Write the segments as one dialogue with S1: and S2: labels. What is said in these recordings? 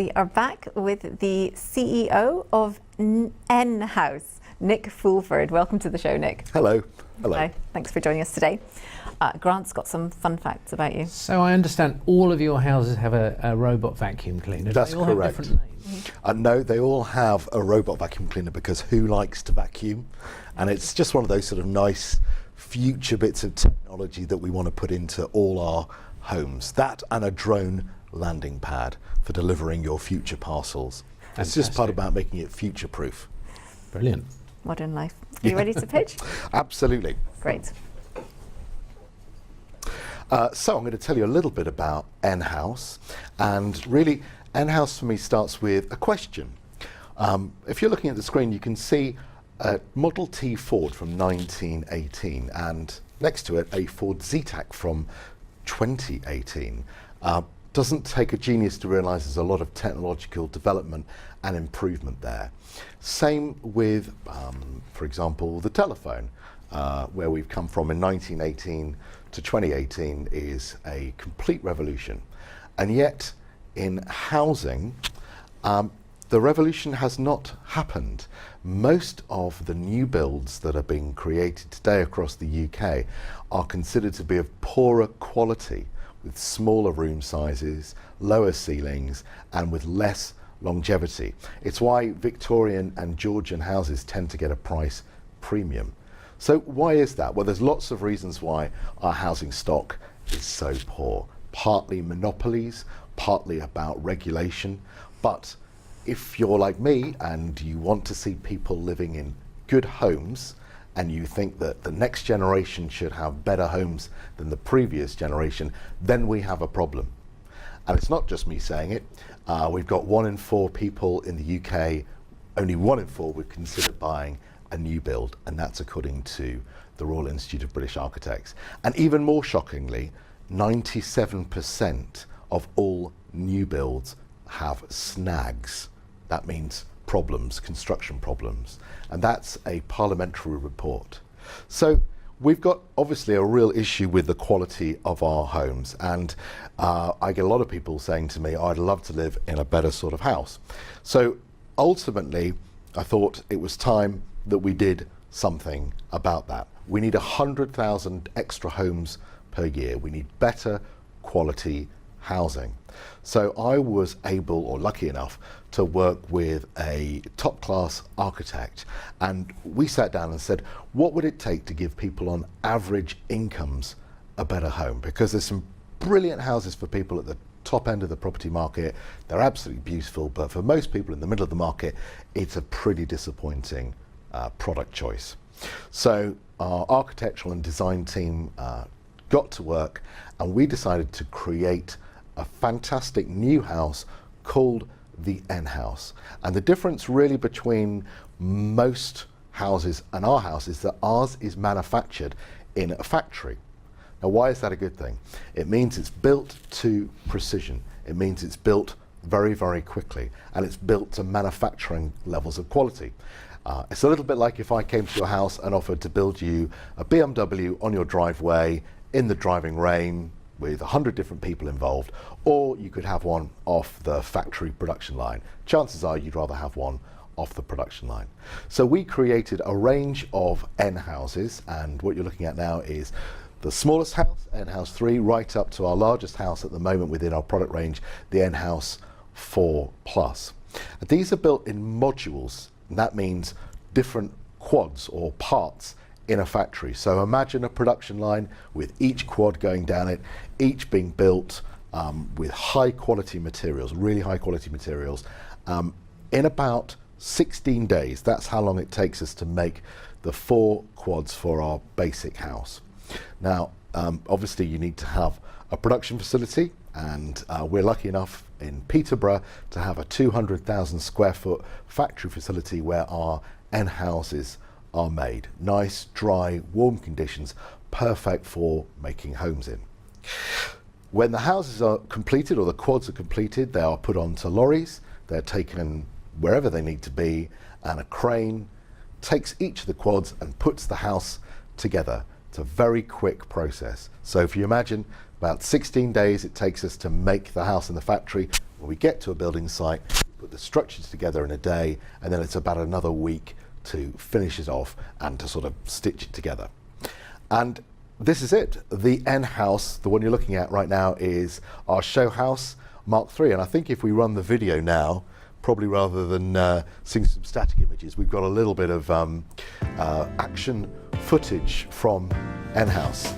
S1: We are back with the CEO of nHouse, Nick Fulford. Welcome to the show, Nick.
S2: Hello. Hello.
S1: Hi. Thanks for joining us today. Grant's got some fun facts about you.
S3: So I understand all of your houses have a robot vacuum cleaner.
S2: That's
S3: they all
S2: correct.
S3: Have different names?
S2: No, they all have a robot vacuum cleaner because who likes to vacuum? And it's just one of those sort of nice future bits of technology that we want to put into all our homes. That and a drone landing pad for delivering your future parcels.
S3: Fantastic.
S2: It's just part about making it future proof.
S3: Brilliant.
S1: Modern life. Are you ready to pitch?
S2: Absolutely.
S1: Great.
S2: So I'm going to tell you a little bit about nHouse, and really nHouse for me starts with a question. If you're looking at the screen, you can see a Model T Ford from 1918 and next to it a Ford Zetec from 2018. Doesn't take a genius to realise there's a lot of technological development and improvement there. Same with, for example, the telephone, where we've come from in 1918 to 2018 is a complete revolution. And yet in housing, the revolution has not happened. Most of the new builds that are being created today across the UK are considered to be of poorer quality, with smaller room sizes, lower ceilings, and with less longevity. It's why Victorian and Georgian houses tend to get a price premium. So why is that? Well, there's lots of reasons why our housing stock is so poor. Partly monopolies, partly about regulation, but if you're like me and you want to see people living in good homes, and you think that the next generation should have better homes than the previous generation, then we have a problem. And it's not just me saying it. We've got 1 in 4 people in the UK, only 1 in 4 would consider buying a new build, and that's according to the Royal Institute of British Architects. And even more shockingly, 97% of all new builds have snags. That means problems, construction problems, and that's a parliamentary report. So we've got obviously a real issue with the quality of our homes, and I get a lot of people saying to me, I'd love to live in a better sort of house. So ultimately I thought it was time that we did something about that. We need 100,000 extra homes per year. We need better quality housing. So I was able, or lucky enough, to work with a top-class architect, and we sat down and said, what would it take to give people on average incomes a better home? Because there's some brilliant houses for people at the top end of the property market. They're absolutely beautiful, but for most people in the middle of the market, it's a pretty disappointing product choice. So our architectural and design team got to work, and we decided to create a fantastic new house called the nHouse. And the difference really between most houses and our house is that ours is manufactured in a factory. Now, why is that a good thing? It means it's built to precision. It means it's built very, very quickly, and it's built to manufacturing levels of quality. It's a little bit like if I came to your house and offered to build you a BMW on your driveway in the driving rain with 100 different people involved, or you could have one off the factory production line. Chances are you'd rather have one off the production line. So we created a range of nHouses, and what you're looking at now is the smallest house, nHouse 3, right up to our largest house at the moment within our product range, the nHouse 4 Plus. And these are built in modules, and that means different quads or parts in a factory. So imagine a production line with each quad going down it, each being built with high quality materials, really high quality materials, in about 16 days. That's how long it takes us to make the 4 quads for our basic house. Now, obviously you need to have a production facility, and we're lucky enough in Peterborough to have a 200,000 square foot factory facility where our nHouses are made. Nice, dry, warm conditions, perfect for making homes in. When the houses are completed, or the quads are completed, they are put onto lorries, they're taken wherever they need to be, and a crane takes each of the quads and puts the house together. It's a very quick process. So if you imagine about 16 days it takes us to make the house in the factory, When we get to a building site, we put the structures together in a day, and then it's about another week to finish it off and to sort of stitch it together. And this is it. The nHouse, the one you're looking at right now, is our show house Mark III. And I think if we run the video now, probably rather than seeing some static images, we've got a little bit of action footage from nHouse.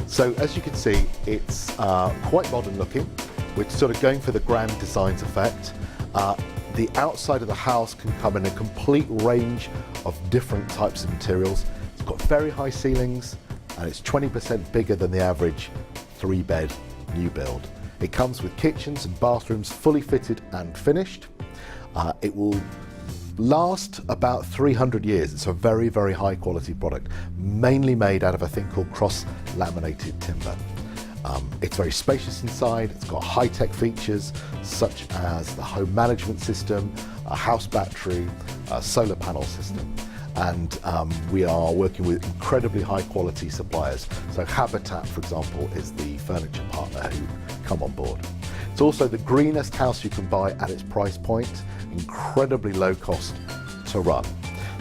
S2: So as you can see, it's quite modern looking. We're sort of going for the grand designs effect. The outside of the house can come in a complete range of different types of materials. It's got very high ceilings, and it's 20% bigger than the average 3-bed new build. It comes with kitchens and bathrooms fully fitted and finished. It will last about 300 years. It's a very, very high quality product, mainly made out of a thing called cross-laminated timber. It's very spacious inside. It's got high-tech features such as the home management system, a house battery, a solar panel system. And we are working with incredibly high quality suppliers. So Habitat, for example, is the furniture partner who come on board. It's also the greenest house you can buy at its price point, incredibly low cost to run.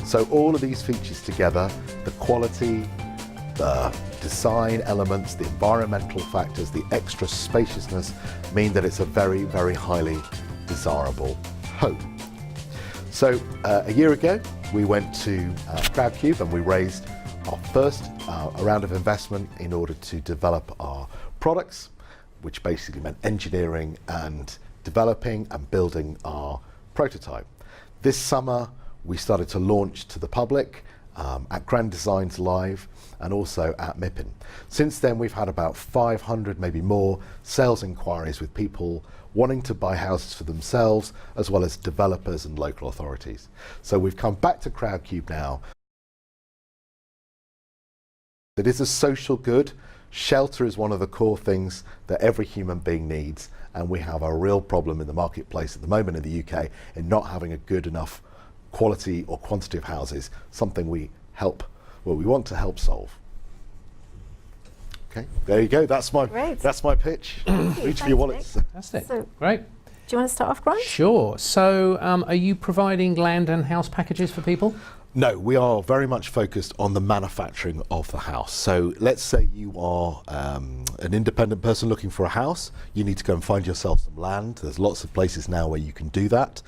S2: So all of these features together, the quality, the design elements, the environmental factors, the extra spaciousness, mean that it's a very, very highly desirable home. So a year ago, we went to Crowdcube and we raised our first round of investment in order to develop our products, which basically meant engineering and developing and building our prototype. This summer, we started to launch to the public at Grand Designs Live and also at MIPIM. Since then, we've had about 500, maybe more, sales inquiries with people wanting to buy houses for themselves, as well as developers and local authorities. So we've come back to Crowdcube now. It is a social good. Shelter is one of the core things that every human being needs, and we have a real problem in the marketplace at the moment in the UK in not having a good enough quality or quantity of houses, something we want to help solve. Okay, there you go. That's my pitch. Reach for your wallets.
S3: Fantastic.
S1: So,
S3: great.
S1: do you want to start off, Grant?
S3: Sure. So are you providing land and house packages for people?
S2: No, we are very much focused on the manufacturing of the house. So let's say you are an independent person looking for a house. You need to go and find yourself some land. There's lots of places now where you can do that.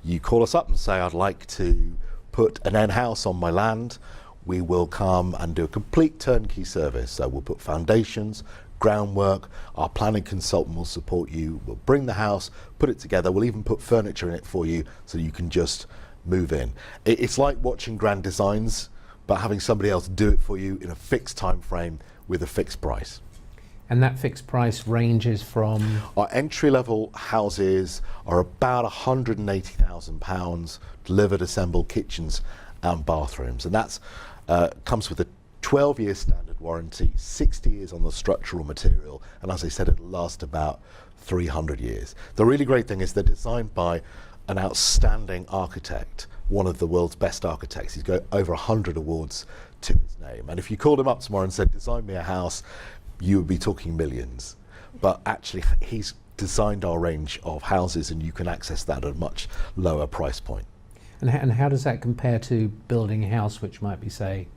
S2: You call us up and say, I'd like to put an nHouse on my land. We will come and do a complete turnkey service. So we'll put foundations, groundwork, our planning consultant will support you. We'll bring the house, put it together. We'll even put furniture in it for you so you can just move in. It's like watching Grand Designs, but having somebody else do it for you in a fixed time frame with a fixed price.
S3: And that fixed price ranges from?
S2: Our entry-level houses are about £180,000, delivered, assembled kitchens and bathrooms. And that's comes with a 12-year standard warranty, 60 years on the structural material, and as I said, it'll last about 300 years. The really great thing is they're designed by an outstanding architect, one of the world's best architects. He's got over 100 awards to his name. And if you called him up tomorrow and said, design me a house, you would be talking millions. But actually, he's designed our range of houses, and you can access that at a much lower price point.
S3: And how does that compare to building a house which might be, say,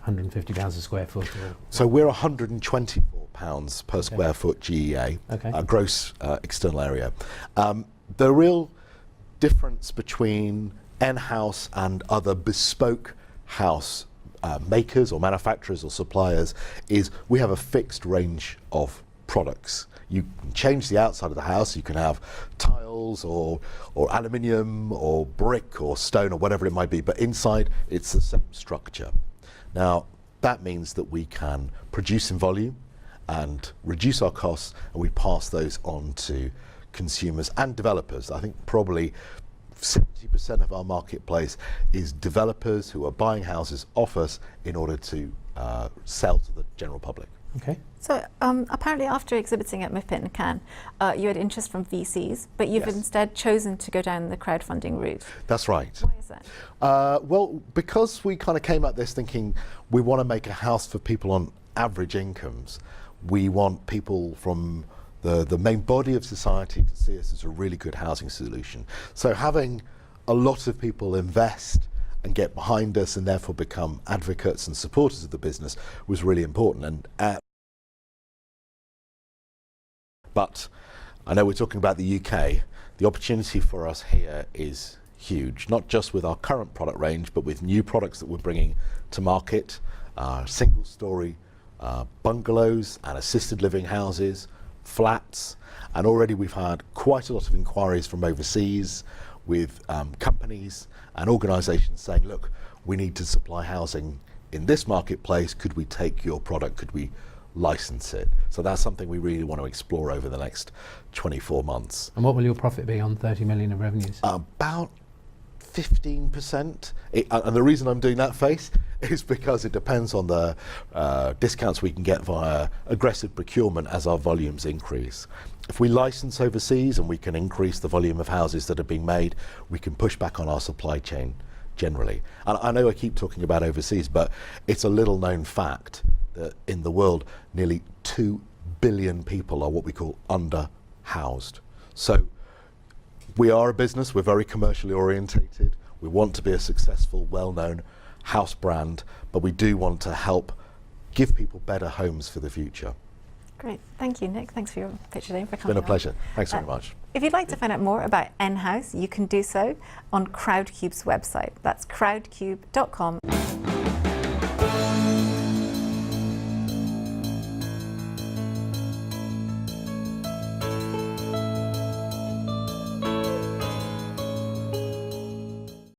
S3: £150 a square foot? Or?
S2: So we're £124 per square foot GEA, gross external area. The real difference between nHouse and other bespoke house makers or manufacturers or suppliers is we have a fixed range of products. You can change the outside of the house. You can have tiles or aluminium or brick or stone or whatever it might be, but inside it's the same structure. Now that means that we can produce in volume and reduce our costs, and we pass those on to consumers and developers. I think probably 70% of our marketplace is developers who are buying houses off us in order to sell to the general public.
S3: Okay.
S1: So apparently after exhibiting at MIPIM in Cannes, you had interest from VCs, but you've instead chosen to go down the crowdfunding route.
S2: That's right.
S1: Why is that?
S2: Well, because we kind of came at this thinking we want to make a house for people on average incomes. We want people from the main body of society to see us as a really good housing solution. So having a lot of people invest and get behind us and therefore become advocates and supporters of the business was really important. But I know we're talking about the UK. The opportunity for us here is huge, not just with our current product range, but with new products that we're bringing to market, single story bungalows and assisted living houses, flats, and already we've had quite a lot of inquiries from overseas with companies and organisations saying, look, we need to supply housing in this marketplace, could we take your product, could we license it? So that's something we really want to explore over the next 24 months.
S3: And what will your profit be on 30 million of revenues?
S2: About 15%. And the reason I'm doing that face is because it depends on the discounts we can get via aggressive procurement as our volumes increase. If we license overseas and we can increase the volume of houses that are being made, we can push back on our supply chain generally. And I know I keep talking about overseas, but it's a little known fact that in the world, nearly 2 billion people are what we call under-housed. So we are a business, we're very commercially orientated, we want to be a successful, well-known house brand, but we do want to help give people better homes for the future.
S1: Great, thank you, Nick. Thanks for your pitch today.
S2: It's been a pleasure. Thanks very much.
S1: If you'd like to find out more about nHouse, you can do so on Crowdcube's website. That's crowdcube.com.